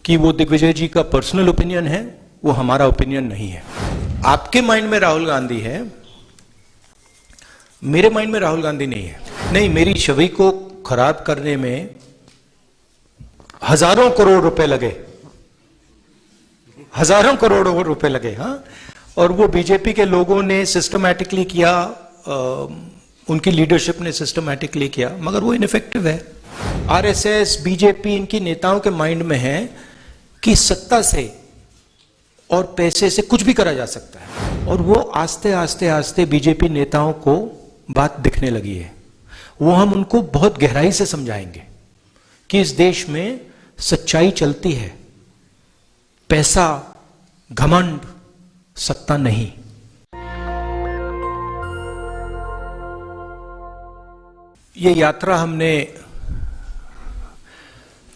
कि वो दिग्विजय जी का पर्सनल ओपिनियन है, वो हमारा ओपिनियन नहीं है। आपके माइंड में राहुल गांधी है, मेरे माइंड में राहुल गांधी नहीं है। नहीं, मेरी छवि को खराब करने में हजारों करोड़ रुपए लगे, हजारों करोड़ रुपए लगे। हाँ, और वो बीजेपी के लोगों ने सिस्टमैटिकली किया, उनकी लीडरशिप ने सिस्टमैटिकली किया, मगर वो इनइफेक्टिव है। आरएसएस, बीजेपी, इनकी नेताओं के माइंड में है कि सत्ता से और पैसे से कुछ भी करा जा सकता है, और वो आस्ते आस्ते आस्ते बीजेपी नेताओं को बात दिखने लगी है। वो हम उनको बहुत गहराई से समझाएंगे कि इस देश में सच्चाई चलती है, पैसा, घमंड, सत्ता नहीं। ये यात्रा हमने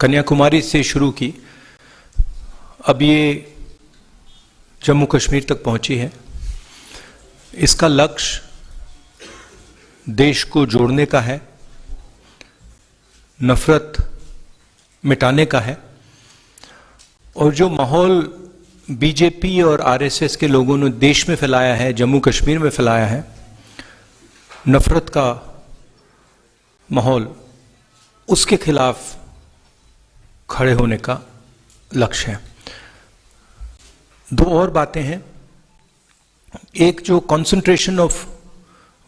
कन्याकुमारी से शुरू की, अब ये जम्मू कश्मीर तक पहुंची है। इसका लक्ष्य देश को जोड़ने का है, नफरत मिटाने का है, और जो माहौल बीजेपी और आरएसएस के लोगों ने देश में फैलाया है, जम्मू कश्मीर में फैलाया है, नफरत का माहौल, उसके खिलाफ खड़े होने का लक्ष्य है। दो और बातें हैं। एक, जो कंसंट्रेशन ऑफ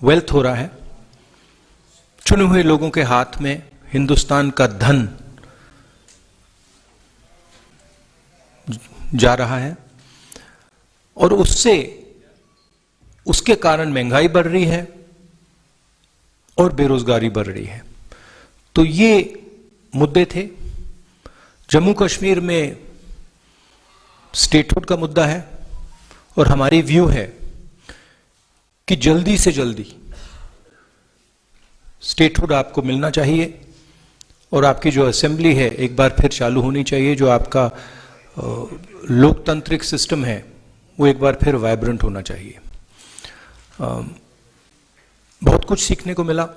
वेल्थ हो रहा है, चुने हुए लोगों के हाथ में हिंदुस्तान का धन जा रहा है, और उसके कारण महंगाई बढ़ रही है और बेरोजगारी बढ़ रही है। तो ये मुद्दे थे। जम्मू कश्मीर में स्टेटहुड का मुद्दा है, और हमारी व्यू है कि जल्दी से जल्दी स्टेटहुड आपको मिलना चाहिए, और आपकी जो असेंबली है एक बार फिर चालू होनी चाहिए। जो आपका लोकतांत्रिक सिस्टम है वो एक बार फिर वाइब्रेंट होना चाहिए। बहुत कुछ सीखने को मिला,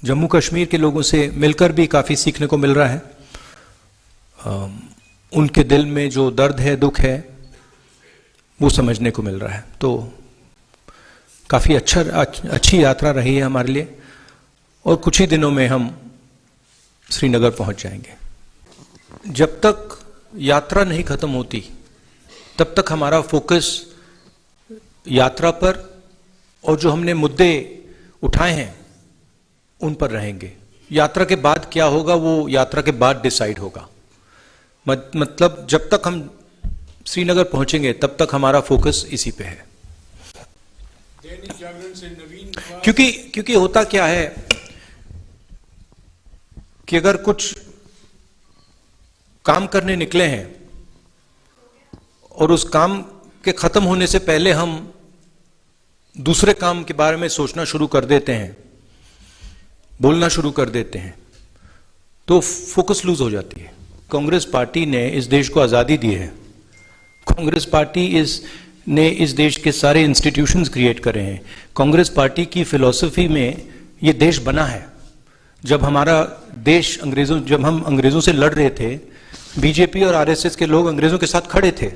जम्मू कश्मीर के लोगों से मिलकर भी काफ़ी सीखने को मिल रहा है। उनके दिल में जो दर्द है, दुख है, वो समझने को मिल रहा है। तो काफ़ी अच्छी यात्रा रही है हमारे लिए, और कुछ ही दिनों में हम श्रीनगर पहुंच जाएंगे। जब तक यात्रा नहीं खत्म होती तब तक हमारा फोकस यात्रा पर और जो हमने मुद्दे उठाए हैं उन पर रहेंगे। यात्रा के बाद क्या होगा वो यात्रा के बाद डिसाइड होगा। मतलब जब तक हम श्रीनगर पहुंचेंगे तब तक हमारा फोकस इसी पे है। क्योंकि होता क्या है कि अगर कुछ काम करने निकले हैं और उस काम के खत्म होने से पहले हम दूसरे काम के बारे में सोचना शुरू कर देते हैं, बोलना शुरू कर देते हैं, तो फोकस लूज हो जाती है। कांग्रेस पार्टी ने इस देश को आज़ादी दी है। कांग्रेस पार्टी ने इस देश के सारे इंस्टीट्यूशंस क्रिएट करे हैं। कांग्रेस पार्टी की फिलॉसफी में ये देश बना है। जब हमारा देश जब हम अंग्रेजों से लड़ रहे थे, बीजेपी और आरएसएस के लोग अंग्रेजों के साथ खड़े थे,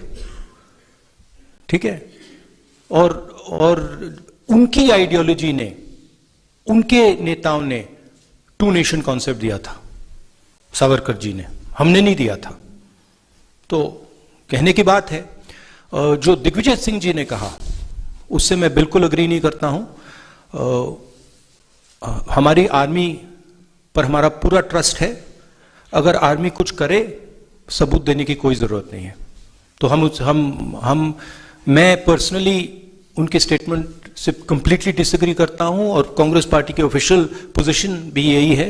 ठीक है, और उनकी आइडियोलॉजी ने, उनके नेताओं ने टू नेशन कॉन्सेप्ट दिया था, सावरकर जी ने, हमने नहीं दिया था। तो कहने की बात है। जो दिग्विजय सिंह जी ने कहा उससे मैं बिल्कुल अग्री नहीं करता हूं। हमारी आर्मी पर हमारा पूरा ट्रस्ट है। अगर आर्मी कुछ करे, सबूत देने की कोई जरूरत नहीं है। तो मैं पर्सनली उनके स्टेटमेंट से कंप्लीटली डिसएग्री करता हूं, और कांग्रेस पार्टी की ऑफिशियल पोजीशन भी यही है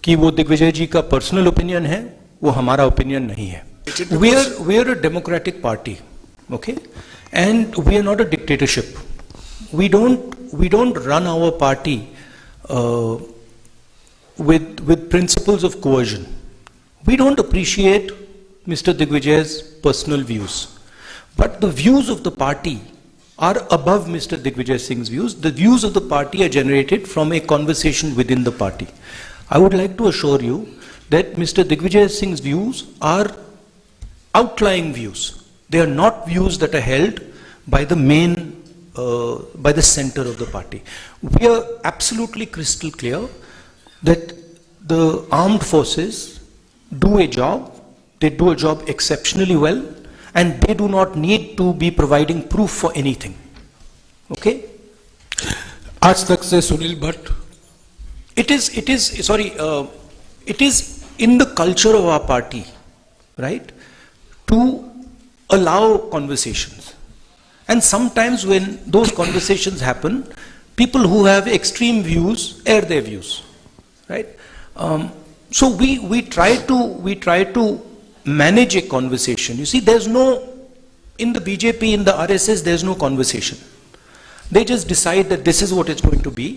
कि वो दिग्विजय जी का पर्सनल ओपिनियन है, वो हमारा ओपिनियन नहीं है। We are a democratic party, okay, and we are not a dictatorship. We don't run our party with principles of coercion. We don't appreciate Mr. Digvijay's personal views, but the views of the party are above Mr. Digvijay Singh's views. The views of the party are generated from a conversation within the party. I would like to assure you that Mr. Digvijay Singh's views are outlying views. They are not views that are held by the main, by the center of the party. We are absolutely crystal clear that the armed forces do a job, they do a job exceptionally well, and they do not need to be providing proof for anything. Okay? आज तक से Sunil Bhatt, It is in the culture of our party, right, to allow conversations. And sometimes when those conversations happen, people who have extreme views air their views, right? So we try to manage a conversation. You see, there's no, in the BJP, in the RSS, there's no conversation. They just decide that this is what it's going to be,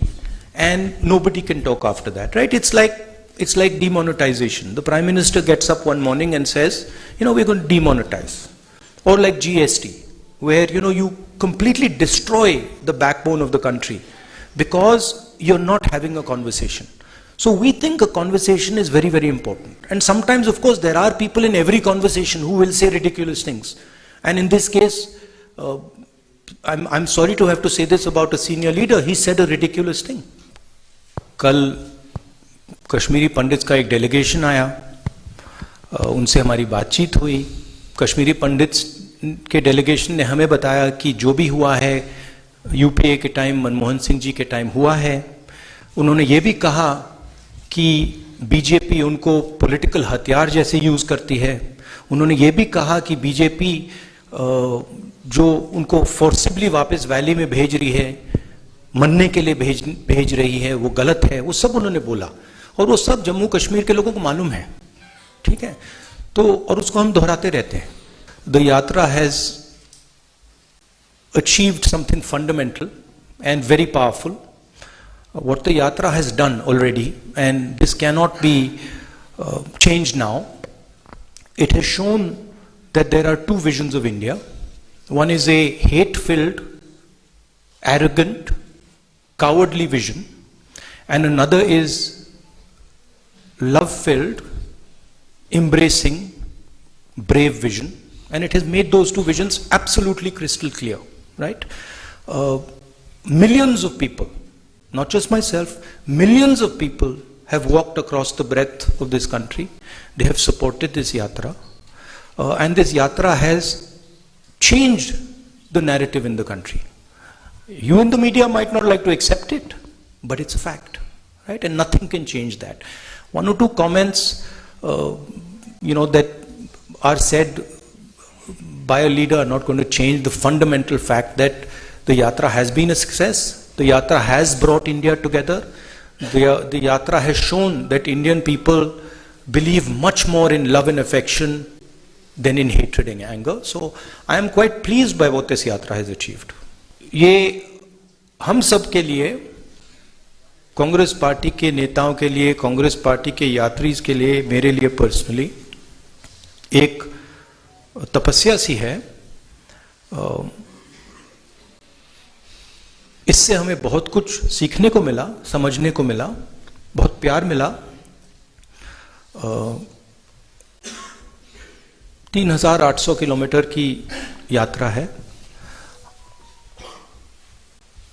and nobody can talk after that, right? It's like demonetization. The Prime Minister gets up one morning and says, we're going to demonetize. Or like GST, where, you completely destroy the backbone of the country because you're not having a conversation. So we think a conversation is very, very important. And sometimes, of course, there are people in every conversation who will say ridiculous things. And in this case, I'm sorry to have to say this about a senior leader, he said a ridiculous thing. कल Kashmiri pandits का एक delegation आया, उनसे हमारी बातचीत हुई. Kashmiri pandits के delegation ने हमें बताया कि जो भी हुआ है यूपीए के टाइम, मनमोहन सिंह जी के टाइम हुआ है. उन्होंने ये भी कहा कि बीजेपी उनको पॉलिटिकल हथियार जैसे यूज करती है. उन्होंने ये भी कहा कि बीजेपी जो उनको फोर्सिबली वापस वैली में भेज रही है, मरने के लिए भेज रही है, वो गलत है. वो सब उन्होंने बोला, और वो सब जम्मू कश्मीर के लोगों को मालूम है, ठीक है. तो और उसको हम दोहराते रहते हैं. द यात्रा has achieved something fundamental and very powerful. What the yatra has done already, and this cannot be changed now, it has shown that there are two visions of India. One is a hate-filled, arrogant, cowardly vision, and another is love-filled, embracing, brave vision. And it has made those two visions absolutely crystal clear, right? Millions of people, not just myself, millions of people have walked across the breadth of this country. They have supported this yatra, and this yatra has changed the narrative in the country. You in the media might not like to accept it, but it's a fact, right? And nothing can change that. One or two comments, that are said by a leader are not going to change the fundamental fact that the yatra has been a success. The yatra has brought India together. The yatra has shown that Indian people believe much more in love and affection than in hatred and anger. So I am quite pleased by what this yatra has achieved. ये हम सब के लिए, Congress party के नेताओं के लिए, Congress party के यात्रीज के लिए, मेरे लिए पर्सनली एक तपस्या सी है. इससे हमें बहुत कुछ सीखने को मिला, समझने को मिला, बहुत प्यार मिला. 3,800 किलोमीटर की यात्रा है.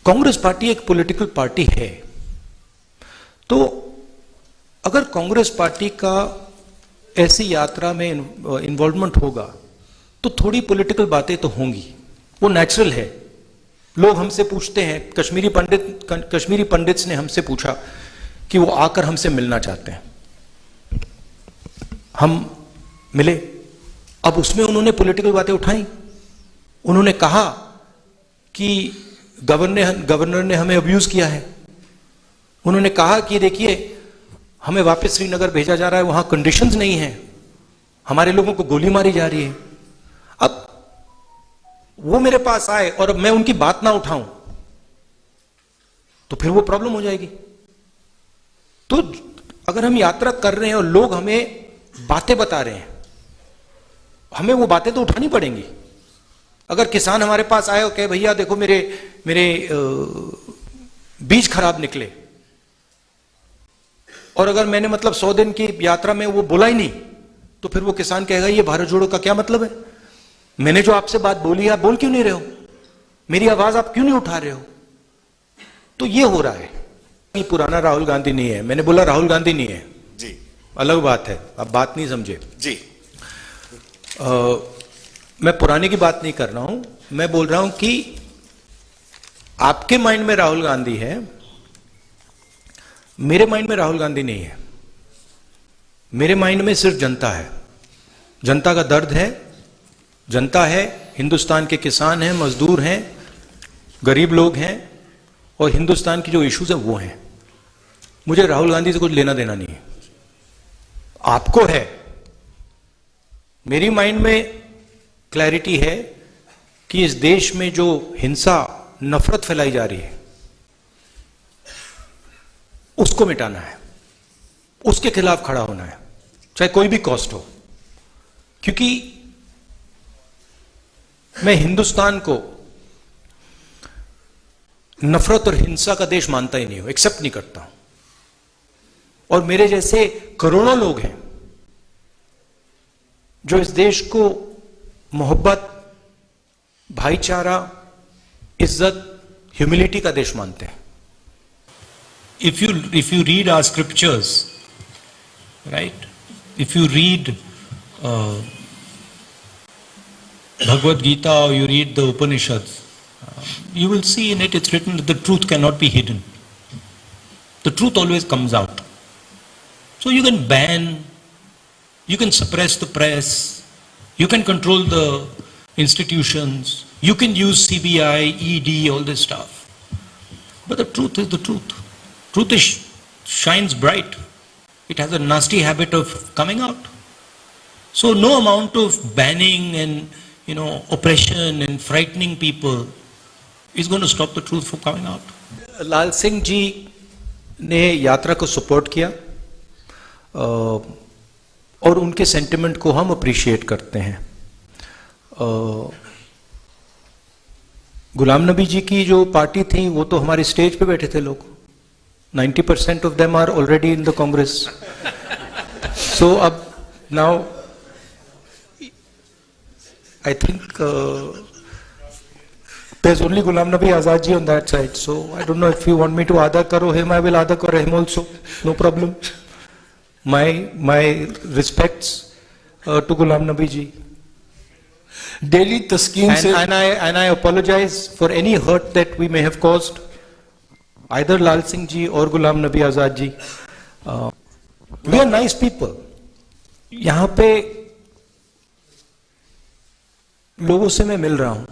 कांग्रेस पार्टी एक पॉलिटिकल पार्टी है, तो अगर कांग्रेस पार्टी का ऐसी यात्रा में इन्वॉल्वमेंट होगा तो थोड़ी पॉलिटिकल बातें तो होंगी, वो नेचुरल है. लोग हमसे पूछते हैं, कश्मीरी पंडित्स ने हमसे पूछा कि वो आकर हमसे मिलना चाहते हैं. हम मिले. अब उसमें उन्होंने पॉलिटिकल बातें उठाई. उन्होंने कहा कि गवर्नर ने हमें अब्यूज किया है. उन्होंने कहा कि देखिए हमें वापस श्रीनगर भेजा जा रहा है, वहां कंडीशंस नहीं है, हमारे लोगों को गोली मारी जा रही है. अब वो मेरे पास आए और अब मैं उनकी बात ना उठाऊं तो फिर वो प्रॉब्लम हो जाएगी. तो अगर हम यात्रा कर रहे हैं और लोग हमें बातें बता रहे हैं, हमें वो बातें तो उठानी पड़ेंगी. अगर किसान हमारे पास आए और कहे भैया देखो मेरे बीज खराब निकले, और अगर मैंने मतलब 100 दिन की यात्रा में वो बोला ही नहीं, तो फिर वो किसान कहेगा ये भारत जोड़ो का क्या मतलब है? मैंने जो आपसे बात बोली है आप बोल क्यों नहीं रहे हो? मेरी आवाज आप क्यों नहीं उठा रहे हो? तो ये हो रहा है। ये पुराना राहुल गांधी नहीं है। मैंने बोला राहुल गांधी नहीं है जी, अलग बात है, आप बात नहीं समझे। जी, मैं पुराने की बात नहीं कर रहा हूं, मैं बोल रहा हूं कि आपके माइंड में राहुल गांधी है, मेरे माइंड में राहुल गांधी नहीं है। मेरे माइंड में सिर्फ जनता है, जनता का दर्द है, जनता है, हिंदुस्तान के किसान हैं, मजदूर हैं, गरीब लोग हैं, और हिंदुस्तान की जो इश्यूज है वो हैं। मुझे राहुल गांधी से कुछ लेना देना नहीं है, आपको है। मेरी माइंड में क्लैरिटी है कि इस देश में जो हिंसा, नफरत फैलाई जा रही है उसको मिटाना है, उसके खिलाफ खड़ा होना है, चाहे कोई भी कॉस्ट हो। क्योंकि मैं हिंदुस्तान को नफरत और हिंसा का देश मानता ही नहीं हूं, एक्सेप्ट नहीं करता हूं। और मेरे जैसे करोड़ों लोग हैं जो इस देश को मोहब्बत, भाईचारा, इज्जत, ह्यूमिलिटी का देश मानते हैं। If you read our scriptures, right? If you read Bhagavad Gita or you read the Upanishads, you will see in it it's written that the truth cannot be hidden. The truth always comes out. So you can ban, you can suppress the press, you can control the institutions, you can use CBI, ED, all this stuff. But the truth is the truth. Truth shines bright. It has a nasty habit of coming out. So no amount of banning and oppression and frightening people is going to stop the truth from coming out. लाल सिंह जी ने यात्रा को support किया और उनके sentiment को हम appreciate करते हैं। गुलाम नबी जी की जो पार्टी थी वो तो हमारे स्टेज पे बैठे थे लोग। 90% of them are already in the Congress. So अब now I think there's only Ghulam Nabi Azad ji on that side. So I don't know if you want me to adar karo him, I will adar karo him also. No problem. My respects to Ghulam Nabi ji. Daily तस्कीन से And I apologize for any hurt that we may have caused. Either Lal Singh ji or Ghulam Nabi Azad ji. We are nice people. यहां पे लोगों से मैं मिल रहा हूं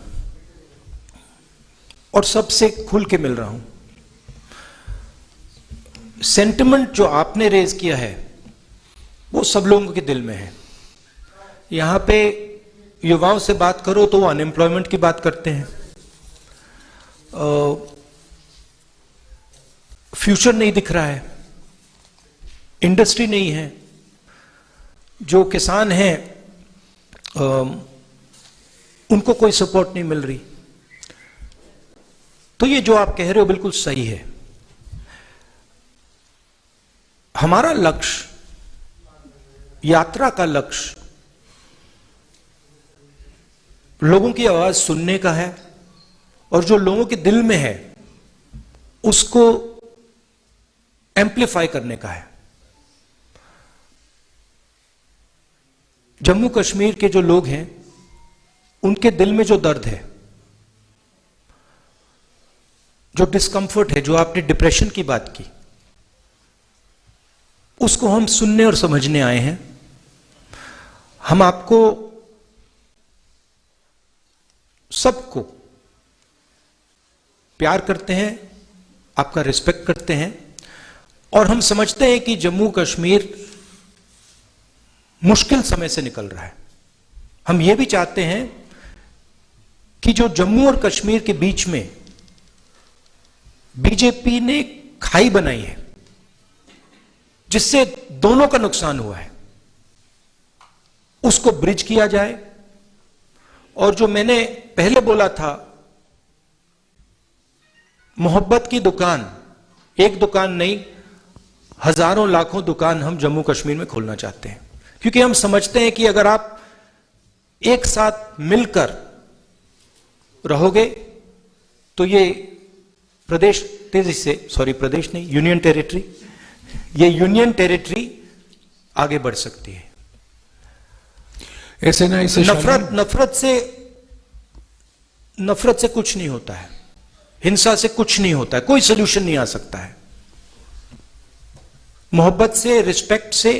और सबसे खुल के मिल रहा हूं। सेंटिमेंट जो आपने रेज किया है वो सब लोगों के दिल में है। यहां पे युवाओं से बात करो तो वो अनएम्प्लॉयमेंट की बात करते हैं, फ्यूचर नहीं दिख रहा है, इंडस्ट्री नहीं है, जो किसान हैं उनको कोई सपोर्ट नहीं मिल रही। तो ये जो आप कह रहे हो बिल्कुल सही है। हमारा लक्ष्य, यात्रा का लक्ष्य लोगों की आवाज सुनने का है और जो लोगों के दिल में है उसको एम्प्लीफाई करने का है। जम्मू कश्मीर के जो लोग हैं उनके दिल में जो दर्द है, जो डिस्कंफर्ट है, जो आपने डिप्रेशन की बात की, उसको हम सुनने और समझने आए हैं। हम आपको सबको प्यार करते हैं, आपका रिस्पेक्ट करते हैं और हम समझते हैं कि जम्मू कश्मीर मुश्किल समय से निकल रहा है। हम यह भी चाहते हैं कि जो जम्मू और कश्मीर के बीच में बीजेपी ने खाई बनाई है जिससे दोनों का नुकसान हुआ है, उसको ब्रिज किया जाए। और जो मैंने पहले बोला था, मोहब्बत की दुकान, एक दुकान नहीं, हजारों लाखों दुकान हम जम्मू कश्मीर में खोलना चाहते हैं, क्योंकि हम समझते हैं कि अगर आप एक साथ मिलकर रहोगे तो ये प्रदेश तेजी से, प्रदेश नहीं, यूनियन टेरिटरी, ये यूनियन टेरिटरी आगे बढ़ सकती है। एसएनआई से नफरत से कुछ नहीं होता है, हिंसा से कुछ नहीं होता है, कोई सोल्यूशन नहीं आ सकता है। मोहब्बत से, रिस्पेक्ट से,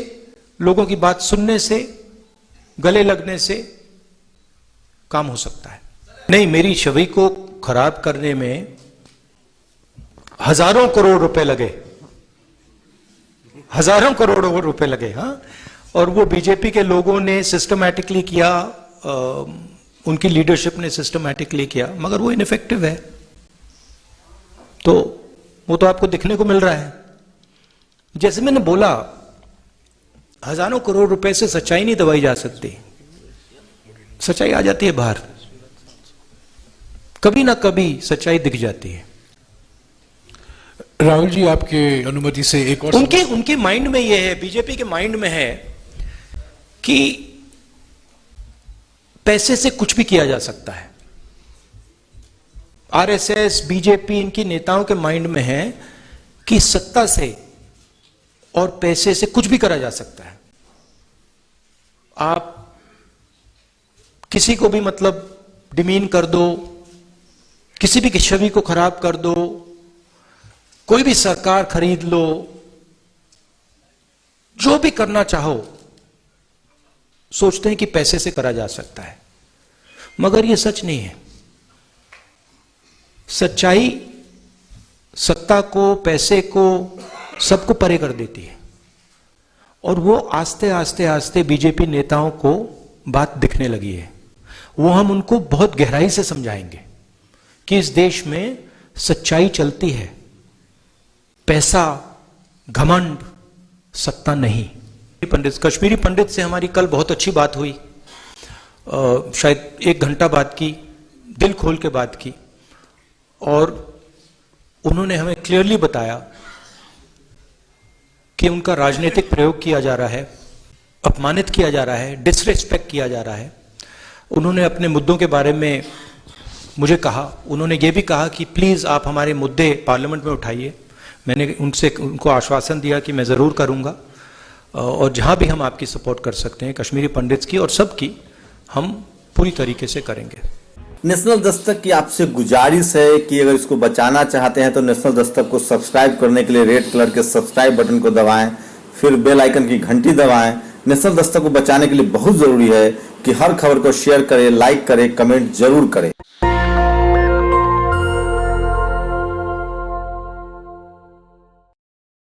लोगों की बात सुनने से, गले लगने से काम हो सकता है। नहीं, मेरी छवि को खराब करने में हजारों करोड़ रुपए लगे, हजारों करोड़ रुपए लगे। हाँ, और वो बीजेपी के लोगों ने सिस्टमैटिकली किया, उनकी लीडरशिप ने सिस्टमैटिकली किया, मगर वो इनइफेक्टिव है। तो वो तो आपको दिखने को मिल रहा है। जैसे मैंने बोला, हजारों करोड़ रुपए से सच्चाई नहीं दबाई जा सकती, सच्चाई आ जाती है बाहर, कभी ना कभी सच्चाई दिख जाती है। राहुल जी, आपके अनुमति से एक और उनके माइंड में यह है, बीजेपी के माइंड में है कि पैसे से कुछ भी किया जा सकता है। आरएसएस, बीजेपी, इनकी नेताओं के माइंड में है कि सत्ता से और पैसे से कुछ भी करा जा सकता है। आप किसी को भी मतलब डिमीन कर दो, किसी भी छवि को खराब कर दो, कोई भी सरकार खरीद लो, जो भी करना चाहो, सोचते हैं कि पैसे से करा जा सकता है, मगर यह सच नहीं है। सच्चाई सत्ता को, पैसे को, सबको परे कर देती है, और वो आस्ते आस्ते आस्ते बीजेपी नेताओं को बात दिखने लगी है। वो हम उनको बहुत गहराई से समझाएंगे कि इस देश में सच्चाई चलती है, पैसा, घमंड, सत्ता नहीं। कश्मीरी पंडित से हमारी कल बहुत अच्छी बात हुई, शायद 1 घंटा बात की, दिल खोल के बात की, और उन्होंने हमें क्लियरली बताया कि उनका राजनीतिक प्रयोग किया जा रहा है, अपमानित किया जा रहा है, डिसरिस्पेक्ट किया जा रहा है। उन्होंने अपने मुद्दों के बारे में मुझे कहा, उन्होंने ये भी कहा कि प्लीज आप हमारे मुद्दे पार्लियामेंट में उठाइए। मैंने उनको आश्वासन दिया कि मैं जरूर करूंगा, और जहां भी हम आपकी सपोर्ट कर सकते हैं, कश्मीरी पंडित्स की और सबकी, हम पूरी तरीके से करेंगे। नेशनल दस्तक की आपसे गुजारिश है कि अगर इसको बचाना चाहते हैं तो नेशनल दस्तक को सब्सक्राइब करने के लिए रेड कलर के सब्सक्राइब बटन को दबाएं, फिर बेल आइकन की घंटी दबाएं। नेशनल दस्तक को बचाने के लिए बहुत जरूरी है कि हर खबर को शेयर करें, लाइक करें, कमेंट जरूर करें।